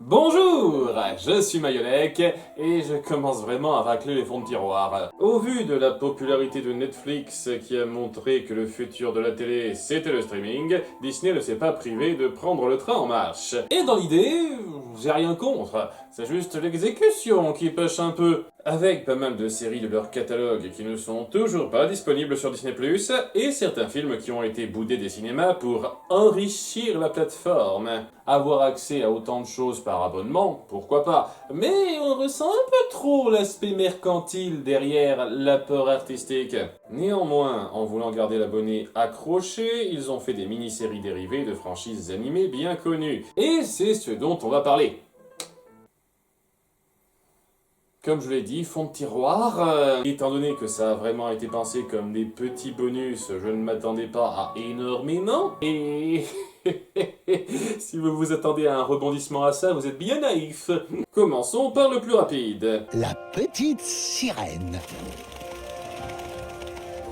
Bonjour, je suis Mayolek et je commence vraiment à racler les fonds de tiroir. Au vu de la popularité de Netflix qui a montré que le futur de la télé c'était le streaming, Disney ne s'est pas privé de prendre le train en marche. Et dans l'idée, j'ai rien contre, c'est juste l'exécution qui pêche un peu. Avec pas mal de séries de leur catalogue qui ne sont toujours pas disponibles sur Disney+, et certains films qui ont été boudés des cinémas pour enrichir la plateforme. Avoir accès à autant de choses par abonnement, pourquoi pas, mais on ressent un peu trop l'aspect mercantile derrière l'apport artistique. Néanmoins, en voulant garder l'abonné accroché, ils ont fait des mini-séries dérivées de franchises animées bien connues. Et c'est ce dont on va parler. Comme je l'ai dit, fond de tiroir, étant donné que ça a vraiment été pensé comme des petits bonus, je ne m'attendais pas à énormément, et si vous vous attendez à un rebondissement à ça, vous êtes bien naïf. Commençons par le plus rapide. La petite sirène.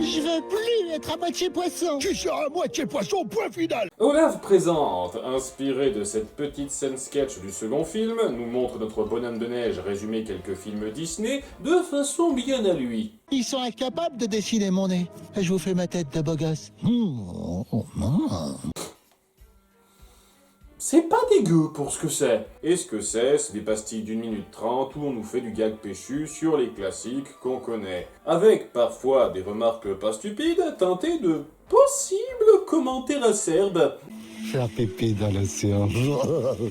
Je veux plus être à moitié poisson. Tu seras à moitié poisson, point final. Olaf présente, inspiré de cette petite scène sketch du second film, nous montre notre bonhomme de neige résumer quelques films Disney de façon bien à lui. Ils sont incapables de dessiner mon nez. Je vous fais ma tête de beau gosse. C'est pas dégueu pour ce que c'est. Et ce que c'est des pastilles d'1 minute 30 où on nous fait du gag péchu sur les classiques qu'on connaît. Avec parfois des remarques pas stupides teintées de possibles commentaires acerbes. Faire pipi dans l'océan.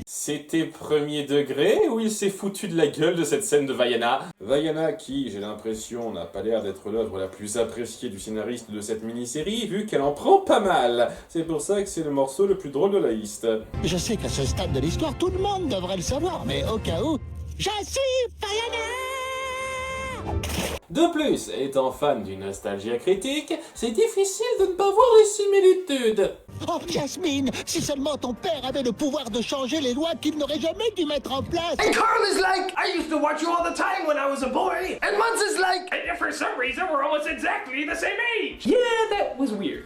C'était premier degré ou il s'est foutu de la gueule de cette scène de Vaiana? Vaiana qui, j'ai l'impression, n'a pas l'air d'être l'œuvre la plus appréciée du scénariste de cette mini-série vu qu'elle en prend pas mal. C'est pour ça que c'est le morceau le plus drôle de la liste. Je sais qu'à ce stade de l'histoire, tout le monde devrait le savoir, mais au cas où, je suis Vaiana. De plus, étant fan d'une nostalgie critique, c'est difficile de ne pas voir les similitudes. Oh, Jasmine, si seulement ton père avait le pouvoir de changer les lois qu'il n'aurait jamais dû mettre en place. And Carl is like, I used to watch you all the time when I was a boy. And Muns is like, and for some reason we're almost exactly the same age. Yeah, that was weird.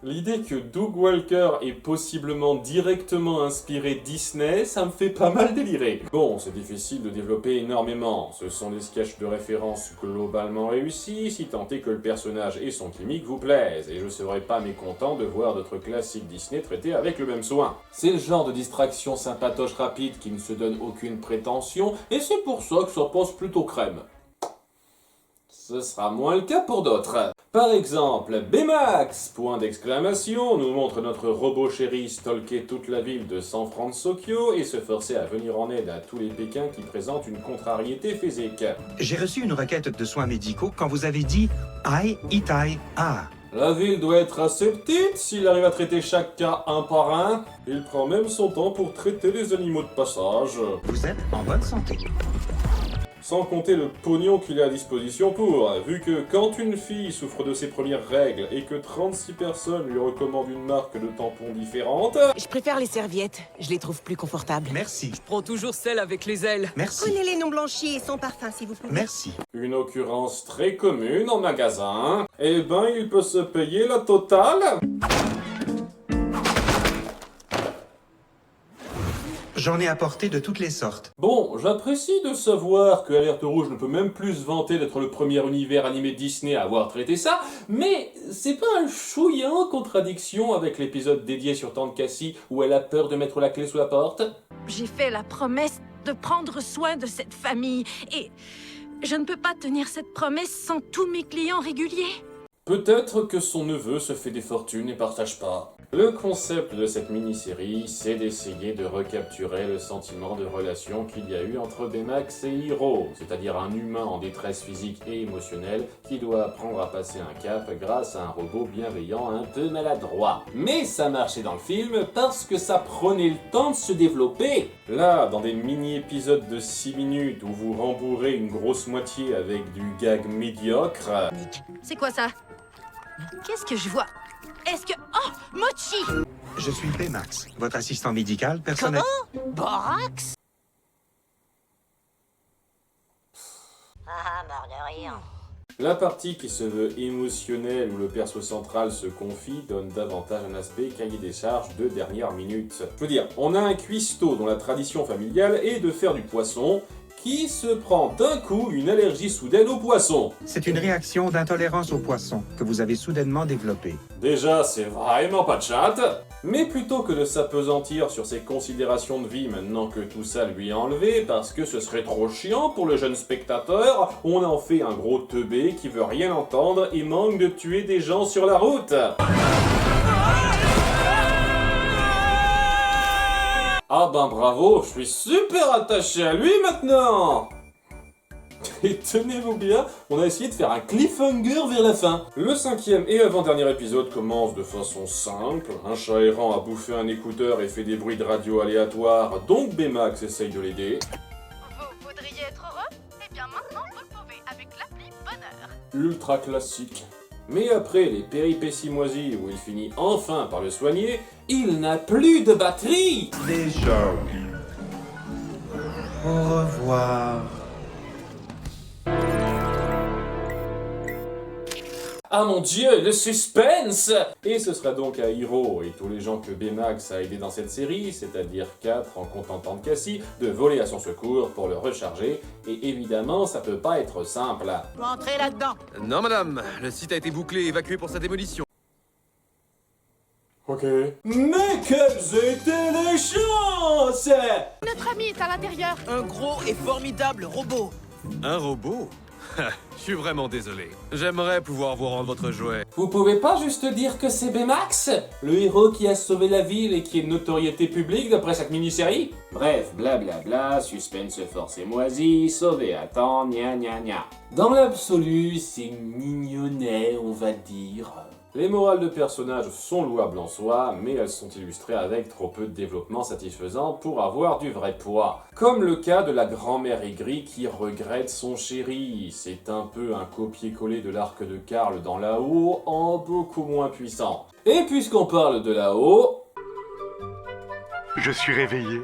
L'idée que Doug Walker est possiblement directement inspiré Disney, ça me fait pas mal délirer. Bon, c'est difficile de développer énormément, ce sont des sketchs de référence globalement réussis, si tant est que le personnage et son gimmick vous plaisent, et je serais pas mécontent de voir d'autres classiques Disney traités avec le même soin. C'est le genre de distraction sympatoche rapide qui ne se donne aucune prétention, et c'est pour ça que ça passe plutôt crème. Ce sera moins le cas pour d'autres. Par exemple, Baymax, point d'exclamation, nous montre notre robot chéri stalker toute la ville de San Francisco et se forcer à venir en aide à tous les Pékins qui présentent une contrariété physique. J'ai reçu une requête de soins médicaux quand vous avez dit « Ai, itai, a ». La ville doit être assez petite s'il arrive à traiter chaque cas un par un. Il prend même son temps pour traiter les animaux de passage. Vous êtes en bonne santé. Sans compter le pognon qu'il a à disposition pour, vu que quand une fille souffre de ses premières règles et que 36 personnes lui recommandent une marque de tampons différente... Je préfère les serviettes, je les trouve plus confortables. Merci. Prends toujours celle avec les ailes. Merci. Prenez les non blanchis et sans parfum, s'il vous plaît. Merci. Une occurrence très commune en magasin. Eh ben, il peut se payer la totale. J'en ai apporté de toutes les sortes. Bon, j'apprécie de savoir que Alerte Rouge ne peut même plus se vanter d'être le premier univers animé Disney à avoir traité ça, mais c'est pas un chouïa en contradiction avec l'épisode dédié sur Tante Cassie où elle a peur de mettre la clé sous la porte? J'ai fait la promesse de prendre soin de cette famille et je ne peux pas tenir cette promesse sans tous mes clients réguliers. Peut-être que son neveu se fait des fortunes et partage pas. Le concept de cette mini-série, c'est d'essayer de recapturer le sentiment de relation qu'il y a eu entre Baymax et Hiro, c'est-à-dire un humain en détresse physique et émotionnelle qui doit apprendre à passer un cap grâce à un robot bienveillant un peu maladroit. Mais ça marchait dans le film parce que ça prenait le temps de se développer. Là, dans des mini-épisodes de 6 minutes où vous rembourrez une grosse moitié avec du gag médiocre... C'est quoi ça? Qu'est-ce que je vois? Est-ce que... Oh! Mochi! Je suis Baymax, votre assistant médical personnel. Comment? Borax? Ah, mort de rire. La partie qui se veut émotionnelle où le perso central se confie donne davantage un aspect cahier des charges de dernière minute. Je veux dire, on a un cuistot dont la tradition familiale est de faire du poisson, qui se prend d'un coup une allergie soudaine au poisson. C'est une réaction d'intolérance au poisson que vous avez soudainement développée. Déjà, c'est vraiment pas de chat, mais plutôt que de s'apesantir sur ses considérations de vie maintenant que tout ça lui est enlevé, parce que ce serait trop chiant pour le jeune spectateur, on en fait un gros teubé qui veut rien entendre et manque de tuer des gens sur la route. Ah ben bravo, je suis super attaché à lui maintenant. Et tenez-vous bien, on a essayé de faire un cliffhanger vers la fin. Le 5e et avant-dernier épisode commence de façon simple. Un chat errant a bouffé un écouteur et fait des bruits de radio aléatoires, donc Baymax essaye de l'aider. Vous voudriez être heureux? Eh bien maintenant, vous le pouvez avec l'appli Bonheur. Ultra classique. Mais après les péripéties moisies où il finit enfin par le soigner, il n'a plus de batterie. Déjà, oui. Au revoir. Ah mon dieu, le suspense! Et ce sera donc à Hiro et tous les gens que Baymax a aidés dans cette série, c'est-à-dire 4 en comptant Tante Cassie, de voler à son secours pour le recharger, et évidemment ça peut pas être simple. Entrez là-dedans. Non madame, le site a été bouclé et évacué pour sa démolition. Ok. Mais quelles étaient les chances! Notre ami est à l'intérieur. Un gros et formidable robot. Un robot? Je suis vraiment désolé. J'aimerais pouvoir vous rendre votre jouet. Vous pouvez pas juste dire que c'est Baymax, le héros qui a sauvé la ville et qui est de notoriété publique d'après cette mini-série? Bref, blablabla, suspense force et moisi, sauvé à temps, gna gna gna. Dans l'absolu, c'est mignonnet, on va dire. Les morales de personnages sont louables en soi, mais elles sont illustrées avec trop peu de développement satisfaisant pour avoir du vrai poids. Comme le cas de la grand-mère aigrie qui regrette son chéri. C'est un peu un copier-coller de l'arc de Karl dans là-haut, en beaucoup moins puissant. Et puisqu'on parle de là-haut... Je suis réveillé.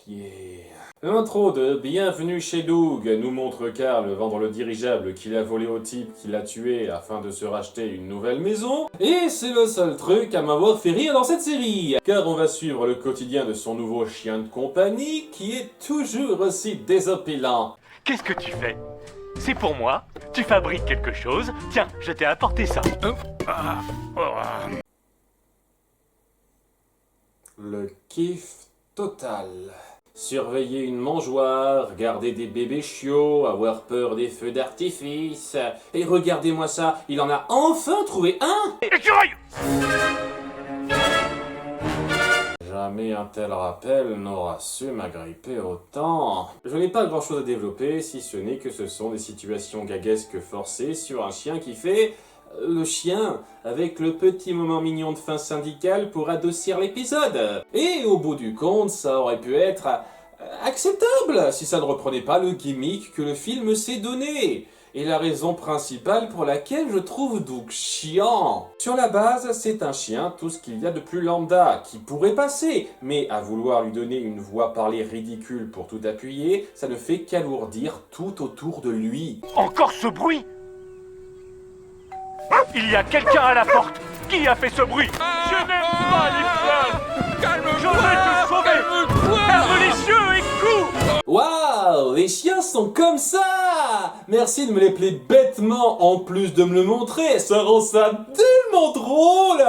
Yeah. L'intro de Bienvenue chez Doug nous montre Karl vendre le dirigeable qu'il a volé au type qui l'a tué afin de se racheter une nouvelle maison. Et c'est le seul truc à m'avoir fait rire dans cette série, car on va suivre le quotidien de son nouveau chien de compagnie qui est toujours aussi désopilant. Qu'est-ce que tu fais? C'est pour moi? Tu fabriques quelque chose? Tiens, je t'ai apporté ça. Le kiff total. Surveiller une mangeoire, garder des bébés chiots, avoir peur des feux d'artifice. Et regardez-moi ça, il en a enfin trouvé un! Écureuil! Jamais un tel rappel n'aura su m'agripper autant. Je n'ai pas grand chose à développer, si ce n'est que ce sont des situations gaguesques forcées sur un chien qui fait... le chien, avec le petit moment mignon de fin syndicale pour adoucir l'épisode. Et au bout du compte, ça aurait pu être acceptable si ça ne reprenait pas le gimmick que le film s'est donné. Et la raison principale pour laquelle je trouve Doug chiant. Sur la base, c'est un chien, tout ce qu'il y a de plus lambda, qui pourrait passer, mais à vouloir lui donner une voix parlée ridicule pour tout appuyer, ça ne fait qu'alourdir tout autour de lui. Encore ce bruit? Il y a quelqu'un à la porte. Qui a fait ce bruit? Je n'aime pas les fleurs. Je vais te sauver. Ferme les yeux et cours. Waouh, les chiens sont comme ça! Merci de me les plaire bêtement en plus de me le montrer, ça rend ça tellement drôle!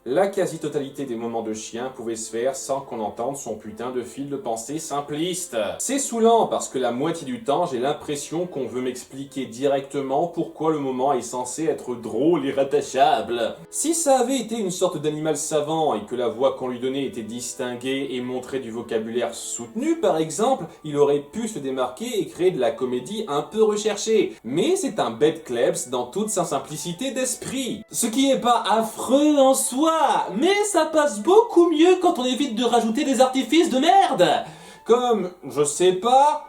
La quasi-totalité des moments de chien pouvait se faire sans qu'on entende son putain de fil de pensée simpliste. C'est saoulant parce que la moitié du temps, j'ai l'impression qu'on veut m'expliquer directement pourquoi le moment est censé être drôle et rattachable. Si ça avait été une sorte d'animal savant et que la voix qu'on lui donnait était distinguée et montrait du vocabulaire soutenu par exemple, il aurait pu se démarquer et créer de la comédie un peu recherchée. Mais c'est un bête klebs dans toute sa simplicité d'esprit. Ce qui est pas affreux en soi, mais ça passe beaucoup mieux quand on évite de rajouter des artifices de merde. Comme, je sais pas...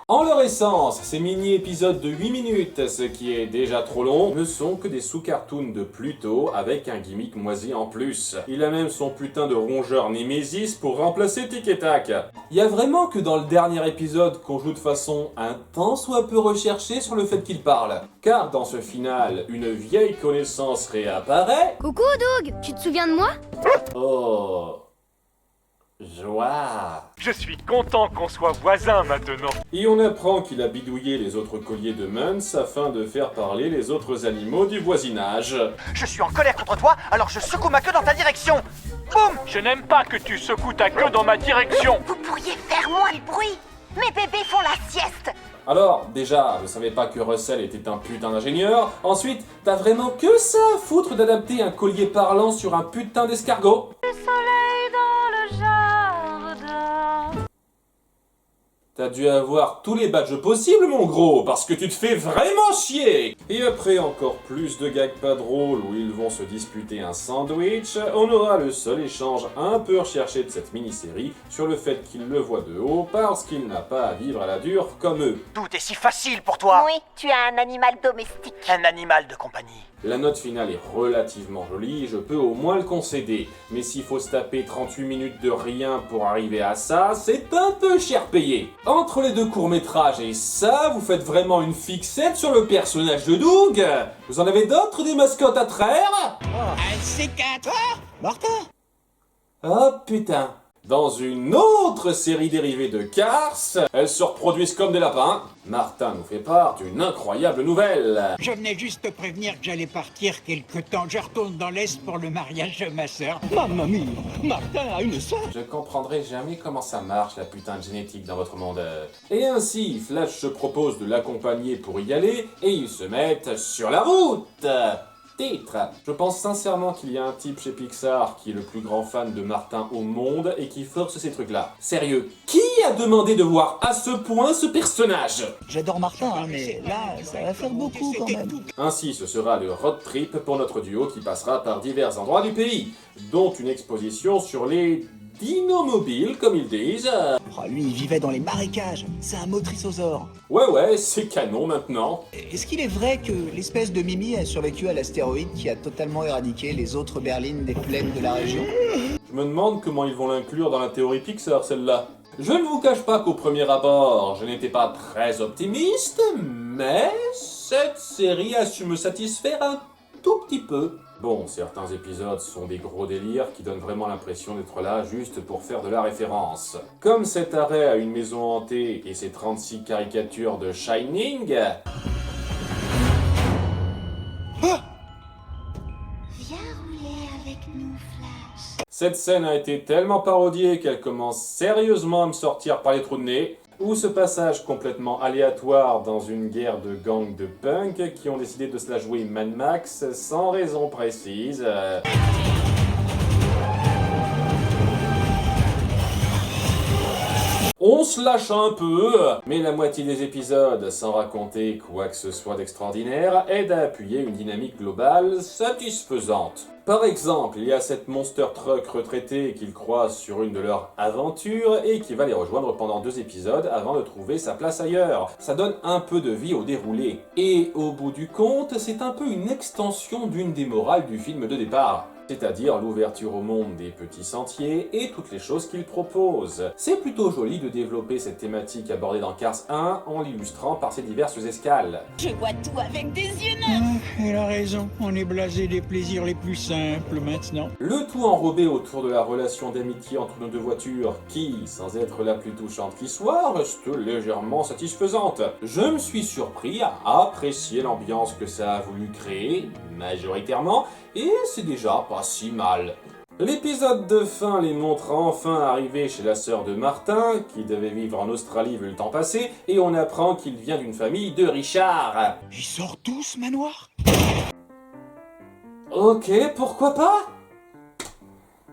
En leur connaissance, ces mini-épisodes de 8 minutes, ce qui est déjà trop long, ne sont que des sous-cartoons de Pluto avec un gimmick moisi en plus. Il a même son putain de rongeur Némésis pour remplacer Tic et Tac. Y a vraiment que dans le dernier épisode qu'on joue de façon un tant soit peu recherchée sur le fait qu'il parle. Car dans ce final, une vieille connaissance réapparaît. Coucou Doug, tu te souviens de moi? Oh... joie. Je suis content qu'on soit voisins maintenant. Et on apprend qu'il a bidouillé les autres colliers de Muntz afin de faire parler les autres animaux du voisinage. Je suis en colère contre toi, alors je secoue ma queue dans ta direction. Boum! Je n'aime pas que tu secoues ta queue dans ma direction. Vous pourriez faire moins de bruit. Mes bébés font la sieste. Alors, déjà, je savais pas que Russell était un putain d'ingénieur. Ensuite, t'as vraiment que ça à foutre d'adapter un collier parlant sur un putain d'escargot? Le soleil dans le jardin. T'as dû avoir tous les badges possibles, mon gros, parce que tu te fais vraiment chier. Et après encore plus de gags pas drôles où ils vont se disputer un sandwich, on aura le seul échange un peu recherché de cette mini-série sur le fait qu'il le voit de haut parce qu'il n'a pas à vivre à la dure comme eux. Tout est si facile pour toi. Oui, tu as un animal domestique. Un animal de compagnie. La note finale est relativement jolie, je peux au moins le concéder. Mais s'il faut se taper 38 minutes de rien pour arriver à ça, c'est un peu cher payé. Entre les deux courts-métrages et ça, vous faites vraiment une fixette sur le personnage de Doug. Vous en avez d'autres des mascottes à traire? Un C4. Ah, Martin. Oh putain. Dans une autre série dérivée de Cars, elles se reproduisent comme des lapins. Martin nous fait part d'une incroyable nouvelle. Je venais juste te prévenir que j'allais partir quelque temps. Je retourne dans l'Est pour le mariage de ma sœur. Mamma mia, Martin a une sœur. Je comprendrai jamais comment ça marche la putain de génétique dans votre monde. Et ainsi, Flash se propose de l'accompagner pour y aller et ils se mettent sur la route. Titre. Je pense sincèrement qu'il y a un type chez Pixar qui est le plus grand fan de Martin au monde et qui force ces trucs-là. Sérieux, qui a demandé de voir à ce point ce personnage? J'adore Martin, hein, mais là, ça va faire beaucoup quand même. Ainsi, ce sera le road trip pour notre duo qui passera par divers endroits du pays, dont une exposition sur les dinomobiles, comme ils disent. Oh, lui, il vivait dans les marécages. C'est un motrisosaure. Ouais, c'est canon maintenant. Est-ce qu'il est vrai que l'espèce de Mimi a survécu à l'astéroïde qui a totalement éradiqué les autres berlines des plaines de la région? Je me demande comment ils vont l'inclure dans la théorie Pixar, celle-là. Je ne vous cache pas qu'au premier abord, je n'étais pas très optimiste, mais cette série a su me satisfaire un tout petit peu. Bon, certains épisodes sont des gros délires qui donnent vraiment l'impression d'être là juste pour faire de la référence. Comme cet arrêt à une maison hantée et ses 36 caricatures de Shining. Viens rouler avec nous, Flash. Cette scène a été tellement parodiée qu'elle commence sérieusement à me sortir par les trous de nez. Ou ce passage complètement aléatoire dans une guerre de gangs de punk qui ont décidé de se la jouer Mad Max sans raison précise. On se lâche un peu, mais la moitié des épisodes, sans raconter quoi que ce soit d'extraordinaire, aide à appuyer une dynamique globale satisfaisante. Par exemple, il y a cette monster truck retraitée qu'ils croisent sur une de leurs aventures et qui va les rejoindre pendant 2 épisodes avant de trouver sa place ailleurs. Ça donne un peu de vie au déroulé. Et au bout du compte, c'est un peu une extension d'une des morales du film de départ. C'est-à-dire l'ouverture au monde des petits sentiers et toutes les choses qu'il propose. C'est plutôt joli de développer cette thématique abordée dans Cars 1 en l'illustrant par ses diverses escales. Je vois tout avec des yeux neufs. Il a raison, on est blasé des plaisirs les plus simples maintenant. Le tout enrobé autour de la relation d'amitié entre nos deux voitures qui, sans être la plus touchante qui soit, reste légèrement satisfaisante. Je me suis surpris à apprécier l'ambiance que ça a voulu créer, majoritairement, et c'est déjà pas si mal. L'épisode de fin les montre enfin arriver chez la sœur de Martin, qui devait vivre en Australie vu le temps passé, et on apprend qu'il vient d'une famille de Richard. Ils sortent tous, manoir? Ok, pourquoi pas?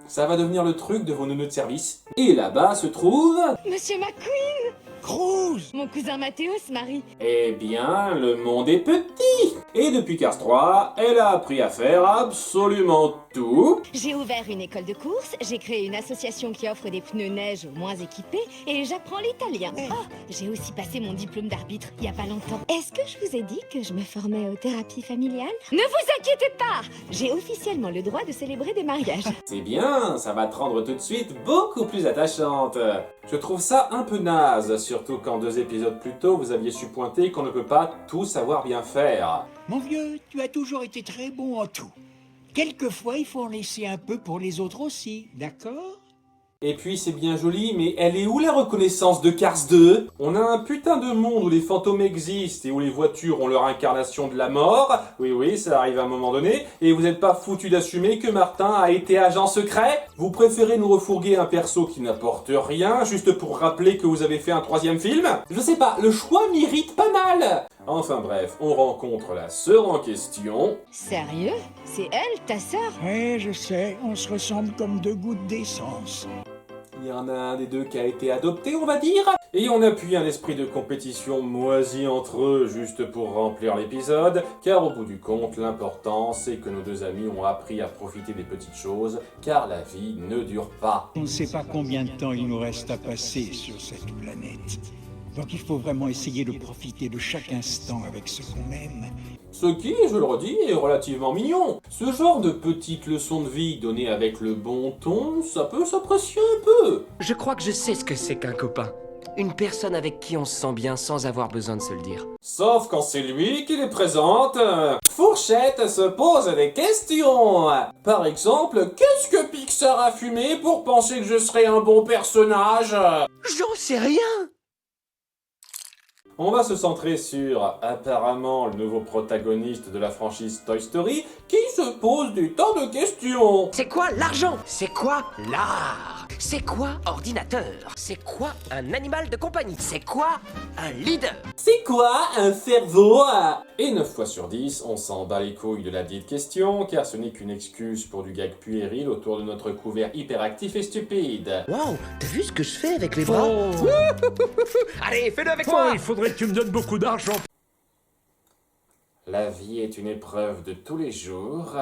Ça va devenir le truc de vos neuneux de service. Et là-bas se trouve... Monsieur McQueen! Cruz! Mon cousin Mathéo se marie. Eh bien, le monde est petit. Et depuis Cars 3, elle a appris à faire absolument tout. J'ai ouvert une école de course, j'ai créé une association qui offre des pneus neige aux moins équipés et j'apprends l'italien. Oh, j'ai aussi passé mon diplôme d'arbitre il y a pas longtemps. Est-ce que je vous ai dit que je me formais aux thérapies familiales? Ne vous inquiétez pas, j'ai officiellement le droit de célébrer des mariages. C'est bien, ça va te rendre tout de suite beaucoup plus attachante. Je trouve ça un peu naze, surtout quand 2 épisodes plus tôt, vous aviez su pointer qu'on ne peut pas tout savoir bien faire. Mon vieux, tu as toujours été très bon en tout. Quelquefois, il faut en laisser un peu pour les autres aussi, d'accord? Et puis c'est bien joli, mais elle est où la reconnaissance de Cars 2? On a un putain de monde où les fantômes existent et où les voitures ont leur incarnation de la mort. Oui, ça arrive à un moment donné. Et vous n'êtes pas foutu d'assumer que Martin a été agent secret? Vous préférez nous refourguer un perso qui n'apporte rien, juste pour rappeler que vous avez fait un 3e film? Je sais pas, le choix m'irrite pas mal. Enfin bref, on rencontre la sœur en question. Sérieux? C'est elle, ta sœur? Ouais, je sais, on se ressemble comme 2 gouttes d'essence. Il y en a un des deux qui a été adopté, on va dire. Et on appuie un esprit de compétition moisi entre eux, juste pour remplir l'épisode, car au bout du compte, l'important, c'est que nos 2 amis ont appris à profiter des petites choses, car la vie ne dure pas. On ne sait pas combien de temps il nous reste à passer sur cette planète. Donc il faut vraiment essayer de profiter de chaque instant avec ce qu'on aime. Ce qui, je le redis, est relativement mignon. Ce genre de petites leçons de vie données avec le bon ton, ça peut s'apprécier un peu. Je crois que je sais ce que c'est qu'un copain. Une personne avec qui on se sent bien sans avoir besoin de se le dire. Sauf quand c'est lui qui les présente. Fourchette se pose des questions. Par exemple, qu'est-ce que Pixar a fumé pour penser que je serais un bon personnage? J'en sais rien. On va se centrer sur, apparemment, le nouveau protagoniste de la franchise Toy Story, qui se pose des tas de questions. C'est quoi l'argent? C'est quoi l'art? C'est quoi ordinateur? C'est quoi un animal de compagnie? C'est quoi un leader? C'est quoi un cerveau? Et 9 fois sur 10, on s'en bat les couilles de la dite question, car ce n'est qu'une excuse pour du gag puéril autour de notre couvert hyperactif et stupide. Wow, t'as vu ce que je fais avec les bras? Allez, fais-le avec moi. Il faudrait que tu me donnes beaucoup d'argent. La vie est une épreuve de tous les jours.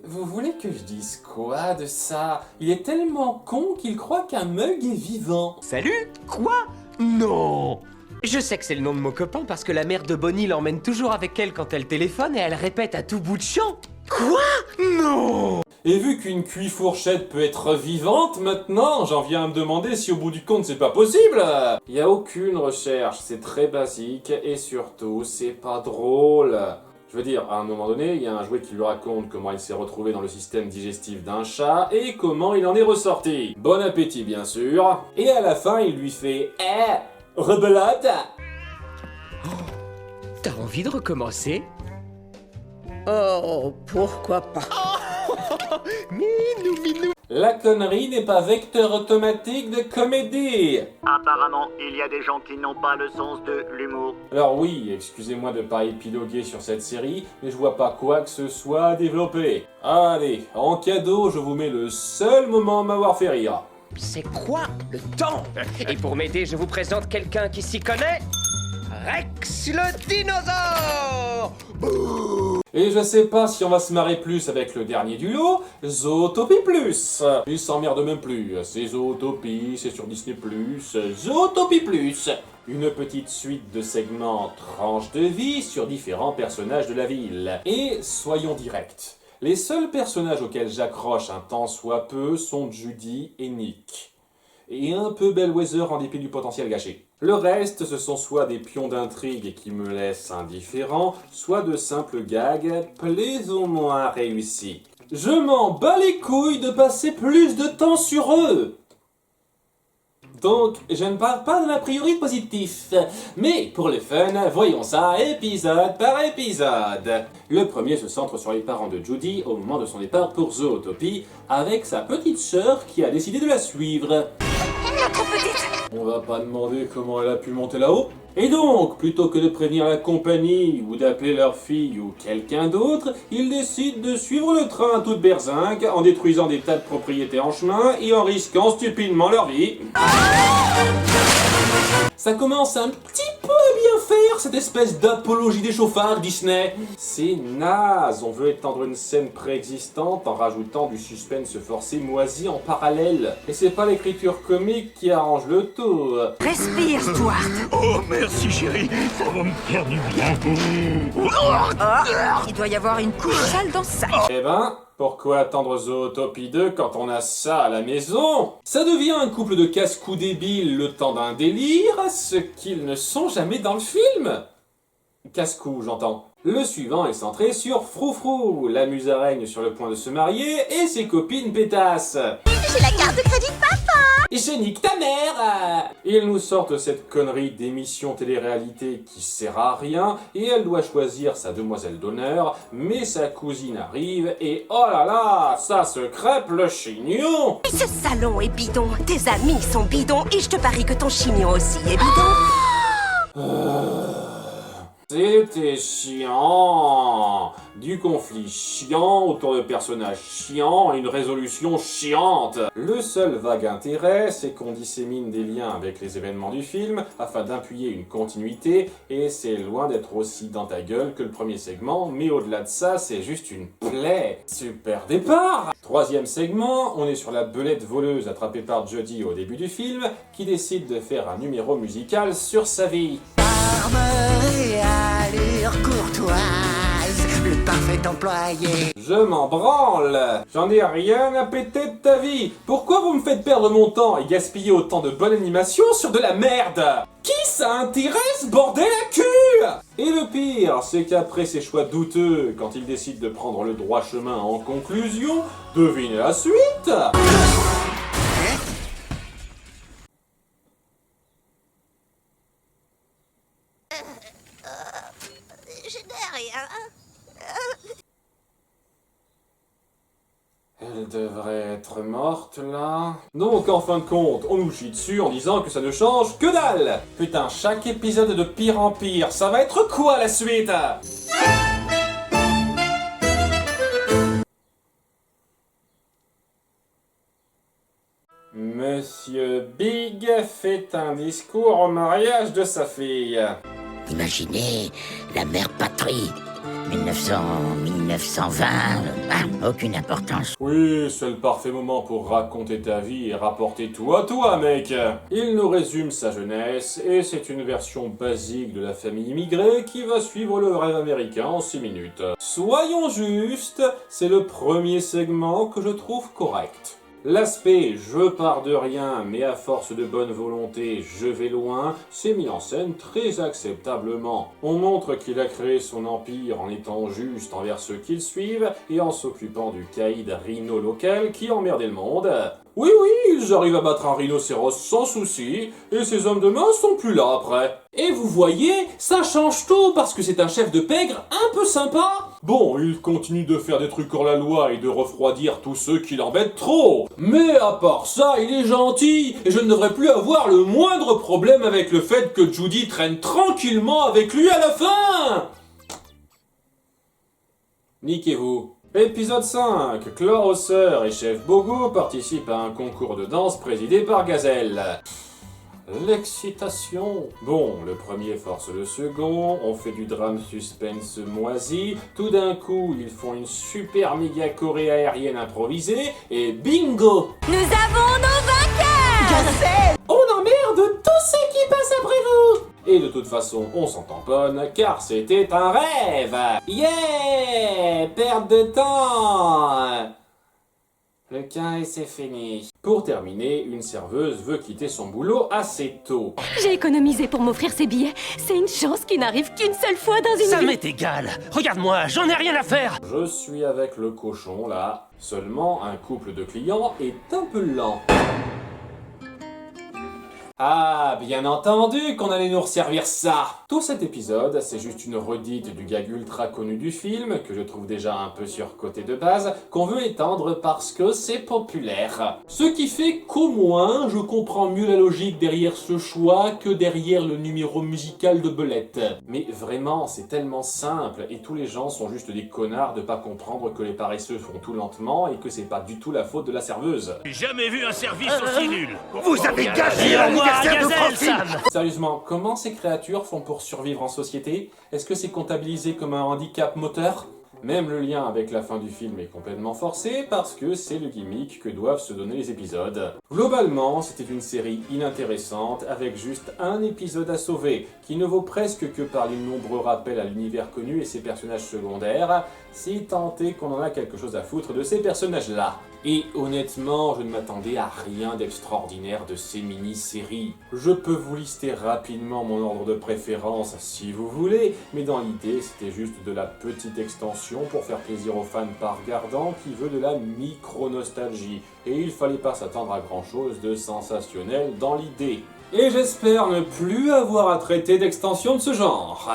Vous voulez que je dise quoi de ça? Il est tellement con qu'il croit qu'un mug est vivant. Salut? Quoi? Non. Je sais que c'est le nom de mon copain parce que la mère de Bonnie l'emmène toujours avec elle quand elle téléphone et elle répète à tout bout de champ. Quoi? Non. Et vu qu'une cuit-fourchette peut être vivante maintenant, j'en viens à me demander si au bout du compte c'est pas possible. Y a aucune recherche, c'est très basique et surtout c'est pas drôle. Je veux dire, à un moment donné, il y a un jouet qui lui raconte comment il s'est retrouvé dans le système digestif d'un chat et comment il en est ressorti. Bon appétit bien sûr. Et à la fin il lui fait « Eh, rebelote !» T'as envie de recommencer? Oh, pourquoi pas? Minou, minou. La connerie n'est pas vecteur automatique de comédie. Apparemment, il y a des gens qui n'ont pas le sens de l'humour. Alors oui, excusez-moi de pas épiloguer sur cette série, mais je vois pas quoi que ce soit à développer. Allez, en cadeau, je vous mets le seul moment à m'avoir fait rire. C'est quoi le temps? Et pour m'aider, je vous présente quelqu'un qui s'y connaît. Rex le dinosaure. Et je sais pas si on va se marrer plus avec le dernier du lot, Zootopie Plus. Il s'emmerde même plus, c'est Zootopie, c'est sur Disney+, Zootopie Plus. Une petite suite de segments tranches de vie sur différents personnages de la ville. Et soyons directs, les seuls personnages auxquels j'accroche un tant soit peu sont Judy et Nick. Et un peu Bellwether en dépit du potentiel gâché. Le reste, ce sont soit des pions d'intrigue qui me laissent indifférent, soit de simples gags plus ou moins réussis. Je m'en bats les couilles de passer plus de temps sur eux. Donc, je ne parle pas de l'a priori positif, mais pour le fun, voyons ça épisode par épisode. Le premier se centre sur les parents de Judy au moment de son départ pour Zootopie, avec sa petite sœur qui a décidé de la suivre. On va pas demander comment elle a pu monter là-haut. Et donc, plutôt que de prévenir la compagnie ou d'appeler leur fille ou quelqu'un d'autre, ils décident de suivre le train à toute berzingue en détruisant des tas de propriétés en chemin et en risquant stupidement leur vie. Ça commence un petit peu à bien faire faire cette espèce d'apologie des chauffards, Disney? C'est naze, on veut étendre une scène préexistante en rajoutant du suspense forcé moisi en parallèle. Et c'est pas l'écriture comique qui arrange le tout. Respire, Stuart. Oh, merci chérie, ça va me faire du bien. Il doit y avoir une couche sale dans ça. Eh ben, pourquoi attendre Zootopie 2 quand on a ça à la maison? Ça devient un couple de casse-cou débiles le temps d'un délire, ce qu'ils ne sont jamais dans le film. Casse-cou, j'entends. Le suivant est centré sur Froufrou, la musaraigne sur le point de se marier, et ses copines pétasses. J'ai la carte de crédit de papa. Je nique ta mère! Ils nous sortent cette connerie d'émission télé-réalité qui sert à rien, et elle doit choisir sa demoiselle d'honneur, mais sa cousine arrive, et oh là là, ça se crêpe le chignon! Ce salon est bidon, tes amis sont bidons, et je te parie que ton chignon aussi est bidon. C'était chiant. Du conflit chiant autour de personnages chiants et une résolution chiante. Le seul vague intérêt, c'est qu'on dissémine des liens avec les événements du film afin d'appuyer une continuité, et c'est loin d'être aussi dans ta gueule que le premier segment, mais au-delà de ça, c'est juste une plaie. Super départ! Troisième segment, on est sur la belette voleuse attrapée par Jodie au début du film, qui décide de faire un numéro musical sur sa vie. Et allure courtoise, le parfait employé. Je m'en branle. J'en ai rien à péter de ta vie. Pourquoi vous me faites perdre mon temps et gaspiller autant de bonne animation sur de la merde? Qui ça intéresse, bordel à cul? Et le pire, c'est qu'après ces choix douteux, quand il décide de prendre le droit chemin en conclusion, devinez la suite? Je n'ai rien. Elle devrait être morte, là. Donc, en fin de compte, on nous chie dessus en disant que ça ne change que dalle. Putain, chaque épisode est de pire en pire. Ça va être quoi, la suite? Monsieur Big fait un discours au mariage de sa fille. Imaginez la mère patrie. 1920, aucune importance. Oui, c'est le parfait moment pour raconter ta vie et rapporter tout à toi, mec. Il nous résume sa jeunesse, et c'est une version basique de la famille immigrée qui va suivre le rêve américain en 6 minutes. Soyons justes, c'est le premier segment que je trouve correct. L'aspect « je pars de rien, mais à force de bonne volonté, je vais loin » c'est mis en scène très acceptablement. On montre qu'il a créé son empire en étant juste envers ceux qui le suivent et en s'occupant du caïd rhino local qui emmerdait le monde. Oui, ils arrivent à battre un rhinocéros sans souci, et ces hommes de main sont plus là après. Et vous voyez, ça change tout parce que c'est un chef de pègre un peu sympa. Bon, il continue de faire des trucs hors la loi et de refroidir tous ceux qui l'embêtent trop. Mais à part ça, il est gentil, et je ne devrais plus avoir le moindre problème avec le fait que Judy traîne tranquillement avec lui à la fin. Niquez-vous. Épisode 5. Chlore Hausseur et Chef Bogo participent à un concours de danse présidé par Gazelle. L'excitation. Bon, le premier force le second, on fait du drame suspense moisi, tout d'un coup ils font une super méga choré aérienne improvisée, et bingo! Nous avons nos vainqueurs. On emmerde tous ceux qui passent après vous! Et de toute façon, on s'en tamponne, car c'était un rêve! Yeah! Perte de temps! Le 15, c'est fini. Pour terminer, une serveuse veut quitter son boulot assez tôt. J'ai économisé pour m'offrir ces billets. C'est une chance qui n'arrive qu'une seule fois dans une vie. Ça m'est égal. Regarde-moi, j'en ai rien à faire. Je suis avec le cochon, là. Seulement, un couple de clients est un peu lent. Ah, bien entendu qu'on allait nous resservir ça. Tout cet épisode, c'est juste une redite du gag ultra connu du film, que je trouve déjà un peu surcoté de base, qu'on veut étendre parce que c'est populaire. Ce qui fait qu'au moins, je comprends mieux la logique derrière ce choix que derrière le numéro musical de Belette. Mais vraiment, c'est tellement simple, et tous les gens sont juste des connards de pas comprendre que les paresseux font tout lentement, et que c'est pas du tout la faute de la serveuse. J'ai jamais vu un service aussi nul. Vous avez gâché la nuit. anniversaire de Francine. Sérieusement, comment ces créatures font pour survivre en société? Est-ce que c'est comptabilisé comme un handicap moteur? Même le lien avec la fin du film est complètement forcé parce que c'est le gimmick que doivent se donner les épisodes. Globalement, c'était une série inintéressante avec juste un épisode à sauver qui ne vaut presque que par les nombreux rappels à l'univers connu et ses personnages secondaires, si tant est qu'on en a quelque chose à foutre de ces personnages-là. Et honnêtement, je ne m'attendais à rien d'extraordinaire de ces mini-séries. Je peux vous lister rapidement mon ordre de préférence si vous voulez, mais dans l'idée, c'était juste de la petite extension pour faire plaisir aux fans pas regardants qui veut de la micro-nostalgie. Et il fallait pas s'attendre à grand-chose de sensationnel dans l'idée. Et j'espère ne plus avoir à traiter d'extension de ce genre.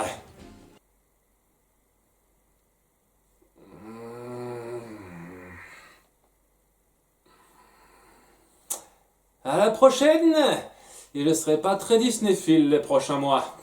À la prochaine! Et je serai pas très Disneyphile les prochains mois.